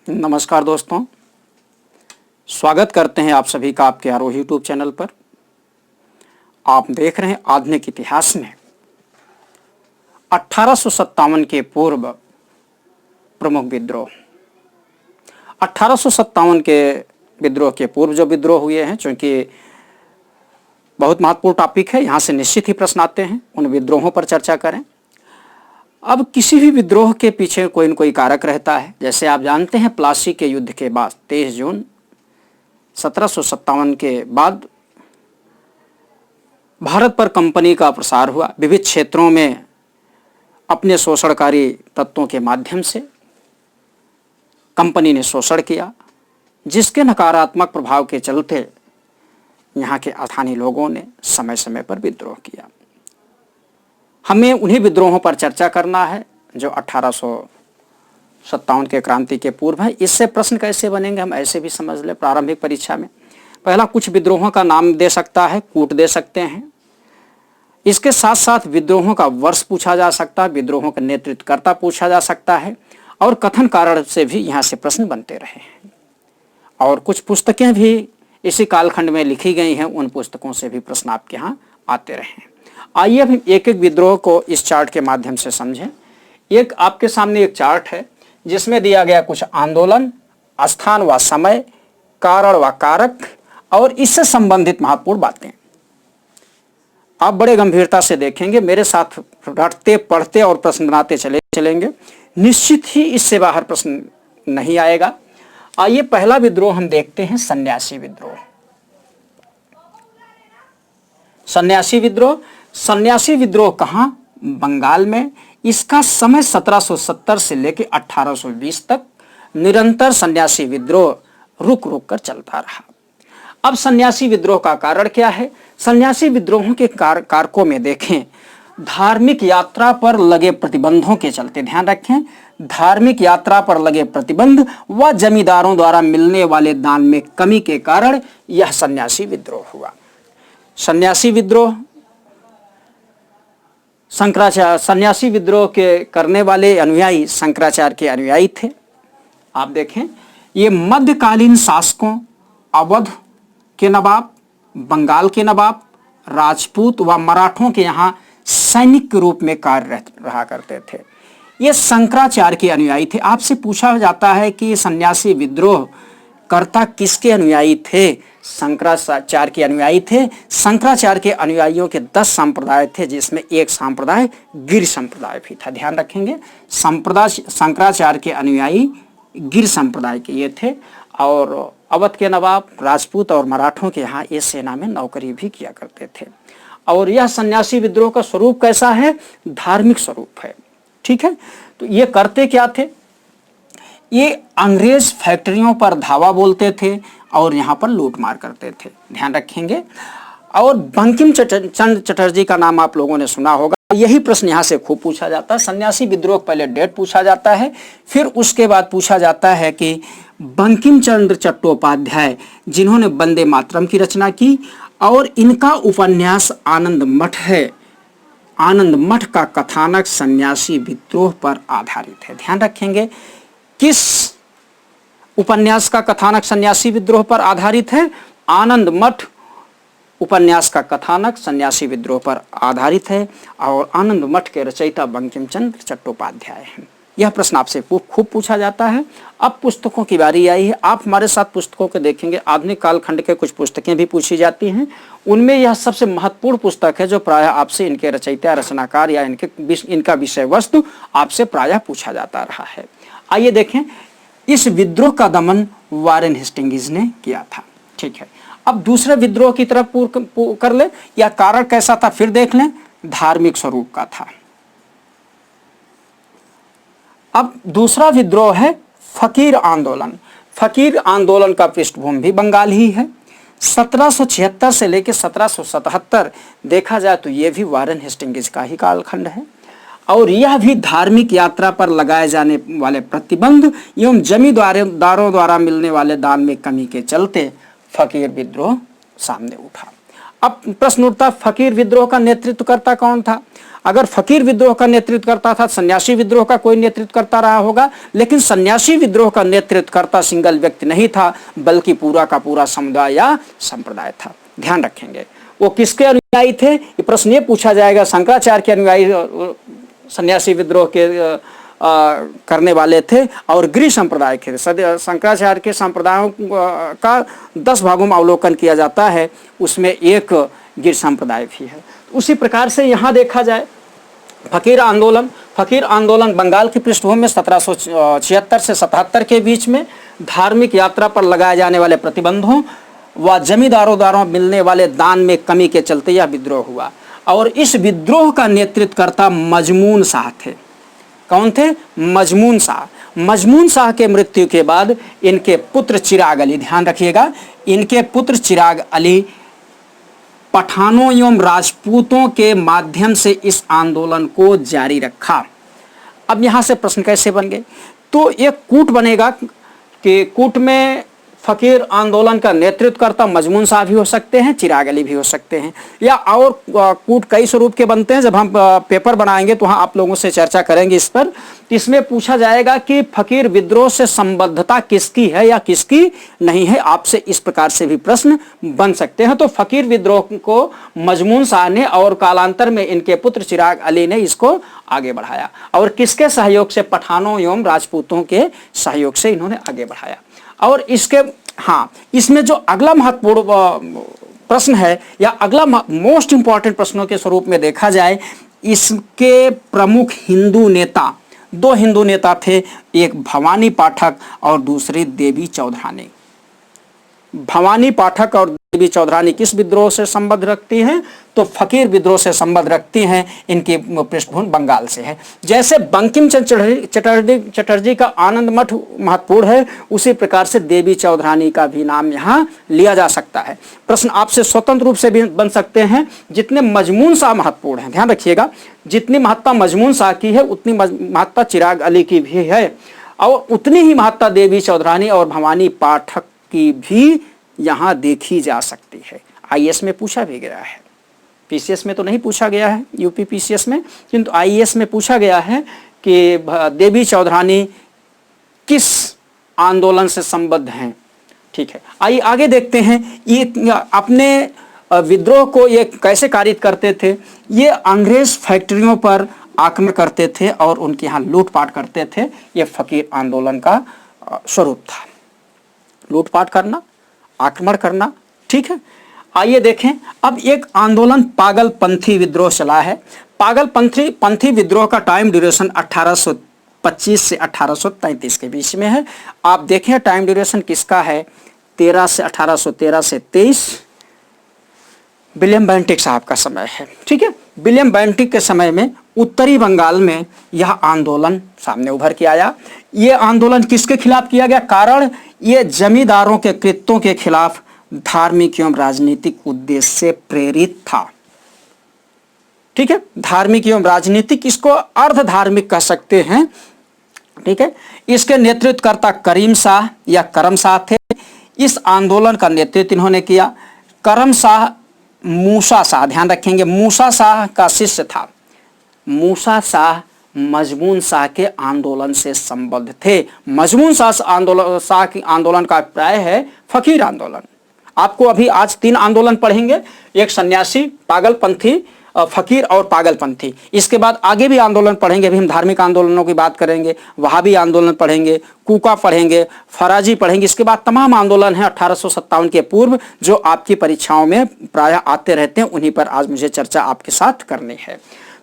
नमस्कार दोस्तों, स्वागत करते हैं आप सभी का आपके आरोही यूट्यूब चैनल पर। आप देख रहे हैं आधुनिक इतिहास में 1857 के पूर्व प्रमुख विद्रोह। 1857 के विद्रोह के पूर्व जो विद्रोह हुए हैं, चूंकि बहुत महत्वपूर्ण टॉपिक है, यहाँ से निश्चित ही प्रश्न आते हैं, उन विद्रोहों पर चर्चा करें। अब किसी भी विद्रोह के पीछे कोई न कोई कारक रहता है। जैसे आप जानते हैं, प्लासी के युद्ध के बाद 23 जून 1757 के बाद भारत पर कंपनी का प्रसार हुआ। विविध क्षेत्रों में अपने शोषणकारी तत्वों के माध्यम से कंपनी ने शोषण किया, जिसके नकारात्मक प्रभाव के चलते यहाँ के स्थानीय लोगों ने समय समय पर विद्रोह किया। हमें उन्हीं विद्रोहों पर चर्चा करना है जो 1857 के क्रांति के पूर्व है। इससे प्रश्न कैसे बनेंगे हम ऐसे भी समझ लें प्रारंभिक परीक्षा में। पहला, कुछ विद्रोहों का नाम दे सकता है, कूट दे सकते हैं। इसके साथ साथ विद्रोहों का वर्ष पूछा जा सकता है, विद्रोहों का नेतृत्वकर्ता पूछा जा सकता है, और कथन कारण से भी यहाँ से प्रश्न बनते रहे हैं। और कुछ पुस्तकें भी इसी कालखंड में लिखी गई हैं, उन पुस्तकों से भी प्रश्न आपके यहाँ आते रहे हैं। आइए अब एक एक विद्रोह को इस चार्ट के माध्यम से समझें। एक आपके सामने एक चार्ट है जिसमें दिया गया कुछ आंदोलन, स्थान व समय, कारण व कारक और इससे संबंधित महत्वपूर्ण बातें। आप बड़े गंभीरता से देखेंगे, मेरे साथ रटते पढ़ते और प्रश्न बनाते चलेंगे। निश्चित ही इससे बाहर प्रश्न नहीं आएगा। आइए पहला विद्रोह हम देखते हैं, सन्यासी विद्रोह। सन्यासी विद्रोह, सन्यासी विद्रोह कहाँ? बंगाल में। इसका समय 1770 से लेकर 1820 तक निरंतर सन्यासी विद्रोह रुक रुक कर चलता रहा। अब सन्यासी विद्रोह का कारण क्या है? सन्यासी विद्रोहों के कारकों में देखें, धार्मिक यात्रा पर लगे प्रतिबंधों के चलते, ध्यान रखें, धार्मिक यात्रा पर लगे प्रतिबंध व जमींदारों द्वारा मिलने वाले दान में कमी के कारण यह सन्यासी विद्रोह हुआ। सन्यासी विद्रोह, शंकराचार्य, सन्यासी विद्रोह के करने वाले अनुयायी शंकराचार्य के अनुयायी थे। आप देखें, ये मध्यकालीन शासकों, अवध के नवाब, बंगाल के नवाब, राजपूत व मराठों के यहाँ सैनिक के रूप में कार्य रहा करते थे। ये शंकराचार्य के अनुयायी थे। आपसे पूछा जाता है कि सन्यासी विद्रोह कर्ता किसके अनुयायी थे? शंकराचार्य के अनुयायी थे। शंकराचार्य के अनुयायियों के 10 संप्रदाय थे, जिसमें एक संप्रदाय गिर संप्रदाय भी था। ध्यान रखेंगे, संप्रदाय शंकराचार्य के अनुयायी गिर संप्रदाय के ये थे। और अवध के नवाब, राजपूत और मराठों के यहाँ ये सेना में नौकरी भी किया करते थे। और यह सन्यासी विद्रोह का स्वरूप कैसा है? धार्मिक स्वरूप है। ठीक है, तो ये करते क्या थे? ये अंग्रेज फैक्ट्रियों पर धावा बोलते थे और यहाँ पर लूटमार करते थे। ध्यान रखेंगे। और बंकिम चंद्र चटर्जी का नाम आप लोगों ने सुना होगा। यही प्रश्न यहाँ से खूब पूछा जाता है। सन्यासी विद्रोह पहले डेट पूछा जाता है, फिर उसके बाद पूछा जाता है कि बंकिम चंद्र चट्टोपाध्याय, जिन्होंने वंदे मातरम की रचना की, और इनका उपन्यास आनंद मठ है। आनंद मठ का कथानक सन्यासी विद्रोह पर आधारित है। ध्यान रखेंगे, किस उपन्यास का कथानक सन्यासी विद्रोह पर आधारित है? आनंद मठ उपन्यास का कथानक सन्यासी विद्रोह पर आधारित है, और आनंद मठ के रचयिता बंकिम चंद्र चट्टोपाध्याय हैं। यह प्रश्न आपसे खूब पूछा जाता है। अब पुस्तकों की बारी आई है। आप हमारे साथ पुस्तकों को देखेंगे। आधुनिक कालखंड के कुछ पुस्तकें भी पूछी जाती हैं। उनमें यह सबसे महत्वपूर्ण पुस्तक है जो प्रायः आपसे इनके रचयिता, रचनाकार या इनका विषय वस्तु आपसे प्रायः पूछा जाता रहा है। आइए देखें, इस विद्रोह का दमन वारेन हेस्टिंग्स ने किया था। ठीक है, अब दूसरे विद्रोह की तरफ कर ले। या कारण कैसा था फिर देख लें, धार्मिक स्वरूप का था। अब दूसरा विद्रोह है फकीर आंदोलन। फकीर आंदोलन का पृष्ठभूमि भी बंगाल ही है। 1776 से लेकर 1777 देखा जाए तो यह भी वारेन हेस्टिंग्स का ही कालखंड है। और यह भी धार्मिक यात्रा पर लगाए जाने वाले प्रतिबंध एवं जमींदारों द्वारा मिलने वाले दान में कमी के चलते फकीर विद्रोह सामने उठा। अब प्रश्न उठता, फकीर विद्रोह का नेतृत्व करता कौन था? अगर फकीर विद्रोह का नेतृत्व करता था, सन्यासी विद्रोह का कोई नेतृत्व करता रहा होगा, लेकिन सन्यासी विद्रोह का नेतृत्व करता सिंगल व्यक्ति नहीं था, बल्कि पूरा का पूरा समुदाय या संप्रदाय था। ध्यान रखेंगे वो किसके अनुयायी थे, ये प्रश्न ये पूछा जाएगा। शंकराचार्य के अनुयायी सन्यासी विद्रोह के करने वाले थे और गृह संप्रदाय के। शंकराचार्य के संप्रदायों का 10 भागों में अवलोकन किया जाता है, उसमें एक गिर संप्रदाय भी है। उसी प्रकार से यहाँ देखा जाए फकीर आंदोलन बंगाल की पृष्ठभूमि में 1776 से 77 के बीच में धार्मिक यात्रा पर लगाए जाने वाले प्रतिबंधों व जमींदारों द्वारा मिलने वाले दान में कमी के चलते यह विद्रोह हुआ और इस विद्रोह का नेतृत्व करता मजमून शाह थे। कौन थे? मजमून शाह। मजमून शाह के मृत्यु के बाद इनके पुत्र चिराग अली, ध्यान रखिएगा, इनके पुत्र चिराग अली पठानों एवं राजपूतों के माध्यम से इस आंदोलन को जारी रखा। अब यहां से प्रश्न कैसे बन गए? तो एक कूट बनेगा कि कूट में फकीर आंदोलन का नेतृत्व करता मजमून शाह भी हो सकते हैं, चिराग अली भी हो सकते हैं, या और कूट कई स्वरूप के बनते हैं। जब हम पेपर बनाएंगे तो वहाँ आप लोगों से चर्चा करेंगे इस पर। इसमें पूछा जाएगा कि फकीर विद्रोह से संबद्धता किसकी है या किसकी नहीं है। आपसे इस प्रकार से भी प्रश्न बन सकते हैं। तो फकीर विद्रोह को मजमून शाह ने और कालांतर में इनके पुत्र चिराग अली ने इसको आगे बढ़ाया और किसके सहयोग से? पठानों एवं राजपूतों के सहयोग से इन्होंने आगे बढ़ाया। और इसके इसमें जो अगला महत्वपूर्ण प्रश्न है या अगला मोस्ट इंपॉर्टेंट प्रश्नों के स्वरूप में देखा जाए, इसके प्रमुख हिंदू नेता, 2 हिंदू नेता थे, एक भवानी पाठक और दूसरी देवी चौधरानी। भवानी पाठक और देवी चौधरानी किस विद्रोह से संबंध रखती हैं? तो फकीर विद्रोह से संबंध रखती हैं। इनकी पृष्ठभूमि बंगाल से है। जैसे बंकिम चंद्र चटर्जी का आनंद मठ महत्वपूर्ण है, उसी प्रकार से देवी चौधरानी का भी नाम यहाँ लिया जा सकता है। प्रश्न आपसे स्वतंत्र रूप से भी बन सकते हैं। जितने मजमून शाह महत्वपूर्ण हैं, ध्यान रखिएगा, जितनी महत्ता मजमून शाह की है उतनी महत्ता चिराग अली की भी है और उतनी ही महत्ता देवी चौधरानी और भवानी पाठक की भी यहाँ देखी जा सकती है। आईएएस में पूछा भी गया है, पीसीएस में तो नहीं पूछा गया है, यूपी पीसीएस में, किंतु आईएएस में पूछा गया है कि देवी चौधरानी किस आंदोलन से संबद्ध हैं। ठीक है, आइए आगे देखते हैं। ये अपने विद्रोह को ये कैसे कारित करते थे? ये अंग्रेज फैक्ट्रियों पर आक्रमण करते थे और उनके यहाँ लूटपाट करते थे। ये फकीर आंदोलन का स्वरूप था, लूटपाट करना, आक्रमण करना। ठीक है, आइए देखें। अब एक आंदोलन पागलपंथी विद्रोह चला है। पागलपंथी विद्रोह का टाइम ड्यूरेशन 1825 से 1833 के बीच में है। आप देखें टाइम ड्यूरेशन किसका है? 1813 से 23 विलियम बेंटिक साहब का समय है। ठीक है, विलियम बेंटिक के समय में उत्तरी बंगाल में यह आंदोलन सामने उभर के आया। ये आंदोलन किसके खिलाफ किया गया? कारण ये जमींदारों के कृत्यों के खिलाफ धार्मिक एवं राजनीतिक उद्देश्य से प्रेरित था। ठीक है, धार्मिक एवं राजनीतिक, इसको अर्ध धार्मिक कह सकते हैं। ठीक है, इसके नेतृत्वकर्ता करीम शाह या करम शाह थे। इस आंदोलन का नेतृत्व इन्होंने किया। करम शाह मूसा शाह, ध्यान रखेंगे, मूसा शाह का शिष्य था। मूसा शाह मजमून शाह के आंदोलन से संबद्ध थे। मजमून शाह के आंदोलन का अभिप्राय है फकीर आंदोलन। आपको अभी आज 3 आंदोलन पढ़ेंगे, एक सन्यासी, पागलपंथी, फकीर और पागलपंथी। इसके बाद आगे भी आंदोलन पढ़ेंगे। अभी हम धार्मिक आंदोलनों की बात करेंगे, वहाबी आंदोलन पढ़ेंगे, कूका पढ़ेंगे, फराजी पढ़ेंगे। इसके बाद तमाम आंदोलन हैं 1857 के पूर्व जो आपकी परीक्षाओं में प्रायः आते रहते हैं। उन्हीं पर आज मुझे चर्चा आपके साथ करनी है।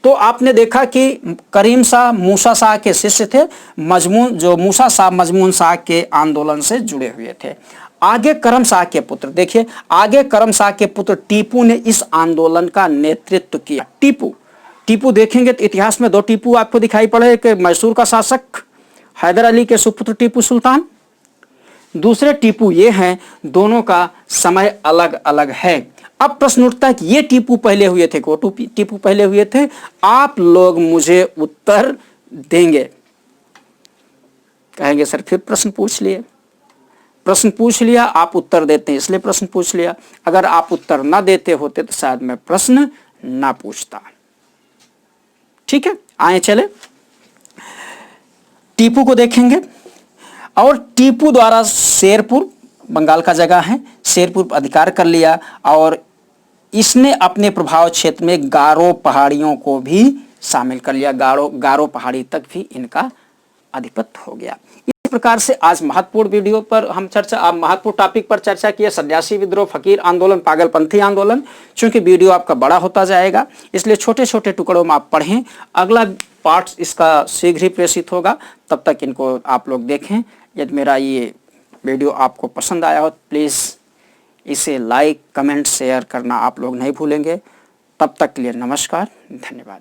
तो आपने देखा कि करीम शाह मूसा शाह के शिष्य थे। मूसा शाह मजमून शाह के आंदोलन से जुड़े हुए थे। आगे करम शाह के पुत्र, देखिए आगे करम शाह के पुत्र टीपू ने इस आंदोलन का नेतृत्व किया। टीपू देखेंगे तो इतिहास में 2 टीपू आपको दिखाई पड़े कि मैसूर का शासक हैदर अली के सुपुत्र टीपू सुल्तान, दूसरे टीपू ये हैं। दोनों का समय अलग अलग है। अब प्रश्न उठता है कि ये टीपू पहले हुए थे, को टीपू पहले हुए थे? आप लोग मुझे उत्तर देंगे। कहेंगे सर फिर प्रश्न पूछ लिया, आप उत्तर देते हैं इसलिए प्रश्न पूछ लिया। अगर आप उत्तर ना देते होते तो शायद मैं प्रश्न ना पूछता। ठीक है, आए चले टीपू को देखेंगे। और टीपू द्वारा शेरपुर, बंगाल का जगह है, शेरपुर पर अधिकार कर लिया और इसने अपने प्रभाव क्षेत्र में गारो पहाड़ियों को भी शामिल कर लिया। गारो पहाड़ी तक भी इनका अधिपत्य हो गया। इस प्रकार से आज महत्वपूर्ण वीडियो पर हम महत्वपूर्ण टॉपिक पर चर्चा की है, सन्यासी विद्रोह, फकीर आंदोलन, पागलपंथी आंदोलन। चूंकि वीडियो आपका बड़ा होता जाएगा इसलिए छोटे छोटे टुकड़ों में आप पढ़ें। अगला पार्ट इसका शीघ्र ही प्रेषित होगा, तब तक इनको आप लोग देखें। यदि मेरा ये वीडियो आपको पसंद आया हो प्लीज़ इसे लाइक, कमेंट, शेयर करना आप लोग नहीं भूलेंगे। तब तक के लिए नमस्कार, धन्यवाद।